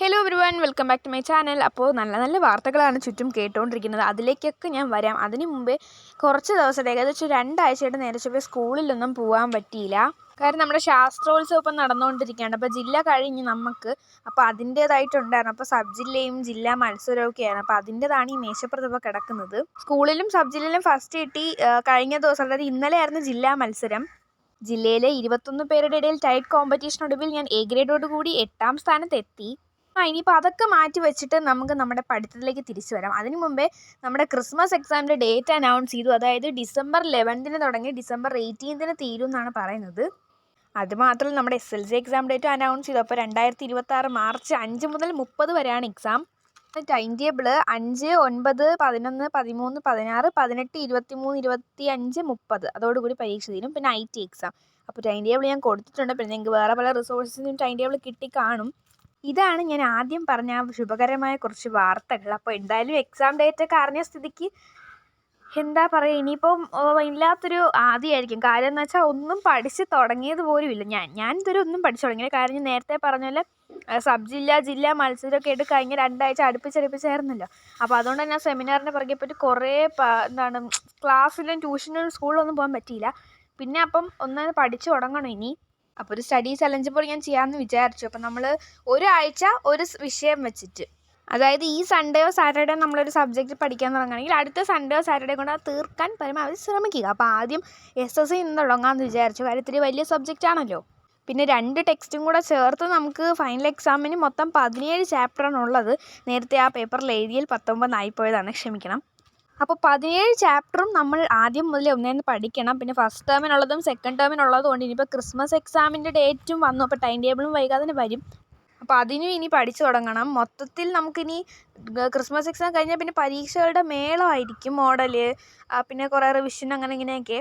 Hello everyone, welcome back to my channel. അപ്പോൾ നല്ല നല്ല വാർത്തകളാണ് ചുറ്റും കേട്ടുകൊണ്ടിരിക്കുന്നത്. അതിലേക്കൊക്കെ ഞാൻ വരാം. അതിന് മുമ്പേ കുറച്ച് ദിവസത്തെ ഏകദേശം 2 ആഴ്ചയായിട്ട് നേരെ ചൊവ്വേ സ്കൂളിലൊന്നും പോകാൻ പറ്റിയില്ല. കാരണം നമ്മുടെ ശാസ്ത്രോത്സവം ഇപ്പം നടന്നുകൊണ്ടിരിക്കുകയാണ്. അപ്പോൾ ജില്ല കഴിഞ്ഞ് അപ്പോൾ അതിൻ്റേതായിട്ടുണ്ടായിരുന്നു. അപ്പോൾ സബ് ജില്ലയും ജില്ലാ മത്സരമൊക്കെയാണ്. അപ്പോൾ അതിൻ്റേതാണ് ഈ മേശപ്പുറത്ത് കിടക്കുന്നത്. സ്കൂളിലും സബ് ജില്ലയിലും ഫസ്റ്റ് കിട്ടി. കഴിഞ്ഞ ദിവസം, അതായത് ഇന്നലെയായിരുന്നു ജില്ലാ മത്സരം. ജില്ലയിലെ 21 പേരുടെ ഇടയിൽ ടൈറ്റ് കോമ്പറ്റീഷനൊടുവിൽ ഞാൻ എ ഗ്രേഡോടുകൂടി 8ാം സ്ഥാനത്തെത്തി. ഇനിയിപ്പോൾ അതൊക്കെ മാറ്റി വെച്ചിട്ട് നമുക്ക് നമ്മുടെ പഠിത്തത്തിലേക്ക് തിരിച്ചു വരാം. അതിനു മുമ്പേ നമ്മുടെ ക്രിസ്മസ് എക്സാമിൻ്റെ ഡേറ്റ് അനൗൺസ് ചെയ്തു. അതായത് December 11 തുടങ്ങി December 18 തീരും എന്നാണ് പറയുന്നത്. അതുമാത്രമല്ല, നമ്മുടെ SSLC എക്സാം ഡേറ്റ് അനൗൺസ് ചെയ്തു. അപ്പോൾ 2026 March 5 മുതൽ 30 വരെയാണ് എക്സാം. ടൈം ടേബിൾ 5, 9, 11, 13, 16, 18, 23, 25, 30 അതോടുകൂടി പരീക്ഷ തീരും. പിന്നെ IT എക്സാം. അപ്പോൾ ടൈം ടേബിൾ ഞാൻ കൊടുത്തിട്ടുണ്ട്. പിന്നെ നിങ്ങൾക്ക് വേറെ പല റിസോഴ്സിനും ടൈം ടേബിൾ കിട്ടി കാണും. ഇതാണ് ഞാൻ ആദ്യം പറഞ്ഞ ശുഭകരമായ കുറച്ച് വാർത്തകൾ. അപ്പോൾ എന്തായാലും എക്സാം ഡേറ്റൊക്കെ അറിഞ്ഞ സ്ഥിതിക്ക് എന്താ പറയുക, ഇനിയിപ്പം ഇല്ലാത്തൊരു ആദ്യമായിരിക്കും. കാര്യം എന്ന് വെച്ചാൽ ഒന്നും പഠിച്ച് തുടങ്ങിയത് പോലും ഇല്ല. ഞാൻ ഇതുവരെ ഒന്നും പഠിച്ചു തുടങ്ങിയില്ല. കാര്യം ഞാൻ നേരത്തെ പറഞ്ഞ പോലെ സബ് ജില്ലാ മത്സരമൊക്കെ ആയിട്ട് കഴിഞ്ഞ 2 ആഴ്ച അടുപ്പിച്ചായിരുന്നല്ലോ. അപ്പോൾ അതുകൊണ്ട് തന്നെ സെമിനാറിനെ പുറകെ പറ്റി കുറേ ക്ലാസ്സിലും ട്യൂഷനും സ്കൂളിലൊന്നും പോകാൻ പറ്റിയില്ല. പിന്നെ അപ്പം ഒന്ന് പഠിച്ചു തുടങ്ങണം ഇനി. അപ്പോൾ ഒരു സ്റ്റഡി ചലഞ്ച് പോലെ ഞാൻ ചെയ്യാമെന്ന് വിചാരിച്ചു. അപ്പോൾ നമ്മൾ ഒരാഴ്ച ഒരു വിഷയം വെച്ചിട്ട്, അതായത് ഈ സൺഡേയോ സാറ്റർഡേയോ നമ്മളൊരു സബ്ജക്റ്റ് പഠിക്കാൻ തുടങ്ങുകയാണെങ്കിൽ അടുത്ത സൺഡേയോ സാറ്റർഡേ കൊണ്ട് അത് തീർക്കാൻ പരമാവധി ശ്രമിക്കുക. അപ്പോൾ ആദ്യം SSC നിന്ന് തുടങ്ങാമെന്ന് വിചാരിച്ചു. കാര്യം ഇത്തിരി വലിയ സബ്ജക്റ്റ് ആണല്ലോ. പിന്നെ 2 ടെക്സ്റ്റും കൂടെ ചേർത്ത് നമുക്ക് ഫൈനൽ എക്സാമിന് മൊത്തം 17 ചാപ്റ്ററാണുള്ളത്. നേരത്തെ ആ പേപ്പറിൽ എഴുതിയാൽ 19 ആയിപ്പോയതാണ്, ക്ഷമിക്കണം. അപ്പോൾ 17 ചാപ്റ്ററും നമ്മൾ ആദ്യം മുതലേ ഒന്നേന്ന് പഠിക്കണം. പിന്നെ ഫസ്റ്റ് ടേമിനുള്ളതും സെക്കൻഡ് ടേമിനുള്ളതും കൊണ്ട് ഇനിയിപ്പോൾ ക്രിസ്മസ് എക്സാമിൻ്റെ ഡേറ്റും വന്നു. അപ്പോൾ ടൈം ടേബിളും വൈകാതെ വരും. അപ്പോൾ അതിനും ഇനി പഠിച്ചു തുടങ്ങണം. മൊത്തത്തിൽ നമുക്കിനി ക്രിസ്മസ് എക്സാം കഴിഞ്ഞാൽ പിന്നെ പരീക്ഷകളുടെ മേളമായിരിക്കും. മോഡല്, പിന്നെ കുറേ റിവിഷൻ, അങ്ങനെ ഇങ്ങനെയൊക്കെ.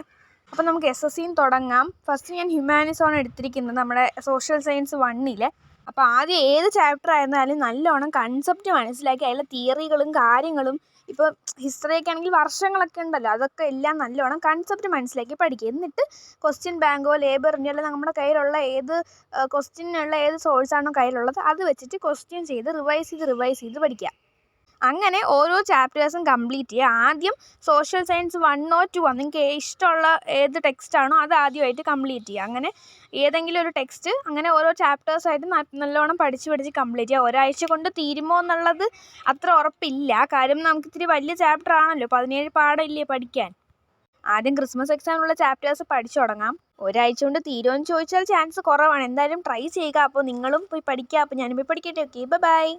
അപ്പോൾ നമുക്ക് SSCയും തുടങ്ങാം. ഫസ്റ്റ് ഞാൻ ഹ്യൂമാനിറ്റീസാണ് എടുത്തിരിക്കുന്നത്, നമ്മുടെ സോഷ്യൽ സയൻസ് 1. അപ്പോൾ ആദ്യം ഏത് ചാപ്റ്റർ ആയിരുന്നാലും നല്ലോണം കൺസെപ്റ്റ് മനസ്സിലാക്കി അതിലെ തിയറികളും കാര്യങ്ങളും, ഇപ്പോൾ ഹിസ്റ്ററിയൊക്കെ ആണെങ്കിൽ വർഷങ്ങളൊക്കെ ഉണ്ടല്ലോ, അതൊക്കെ എല്ലാം നല്ലോണം കൺസെപ്റ്റ് മനസ്സിലാക്കി പഠിക്കുക. എന്നിട്ട് ക്വസ്റ്റ്യൻ ബാങ്കോ ലേബറിൻ്റെയോ അല്ലെങ്കിൽ നമ്മുടെ കയ്യിലുള്ള ഏത് ക്വസ്റ്റ്യനുള്ള ഏത് സോഴ്സാണോ കയ്യിലുള്ളത് അത് വെച്ചിട്ട് ക്വസ്റ്റ്യൻ ചെയ്ത് റിവൈസ് ചെയ്ത് പഠിക്കുക. അങ്ങനെ ഓരോ ചാപ്റ്റേഴ്സും കംപ്ലീറ്റ് ചെയ്യുക. ആദ്യം സോഷ്യൽ സയൻസ് 1 or 2 നിങ്ങൾക്ക് ഇഷ്ടമുള്ള ഏത് ടെക്സ്റ്റാണോ അത് ആദ്യമായിട്ട് കംപ്ലീറ്റ് ചെയ്യുക. അങ്ങനെ ഏതെങ്കിലും ഒരു ടെക്സ്റ്റ് അങ്ങനെ ഓരോ ചാപ്റ്റേഴ്സായിട്ട് നല്ലോണം പഠിച്ച് കംപ്ലീറ്റ് ചെയ്യുക. ഒരാഴ്ച കൊണ്ട് തീരുമോ എന്നുള്ളത് അത്ര ഉറപ്പില്ല. കാര്യം നമുക്ക് ഇത്തിരി വലിയ ചാപ്റ്റർ ആണല്ലോ, 17 പാഠമില്ലേ പഠിക്കാൻ. ആദ്യം ക്രിസ്മസ് എക്സാമിനുള്ള ചാപ്റ്റേഴ്സ് പഠിച്ചു തുടങ്ങാം. ഒരാഴ്ച കൊണ്ട് തീരുമെന്ന് ചോദിച്ചാൽ ചാൻസ് കുറവാണ്. എന്തായാലും ട്രൈ ചെയ്യുക. അപ്പോൾ നിങ്ങളും പോയി പഠിക്കുക. അപ്പോൾ ഞാനും പോയി പഠിക്കട്ടെ. Okay, by.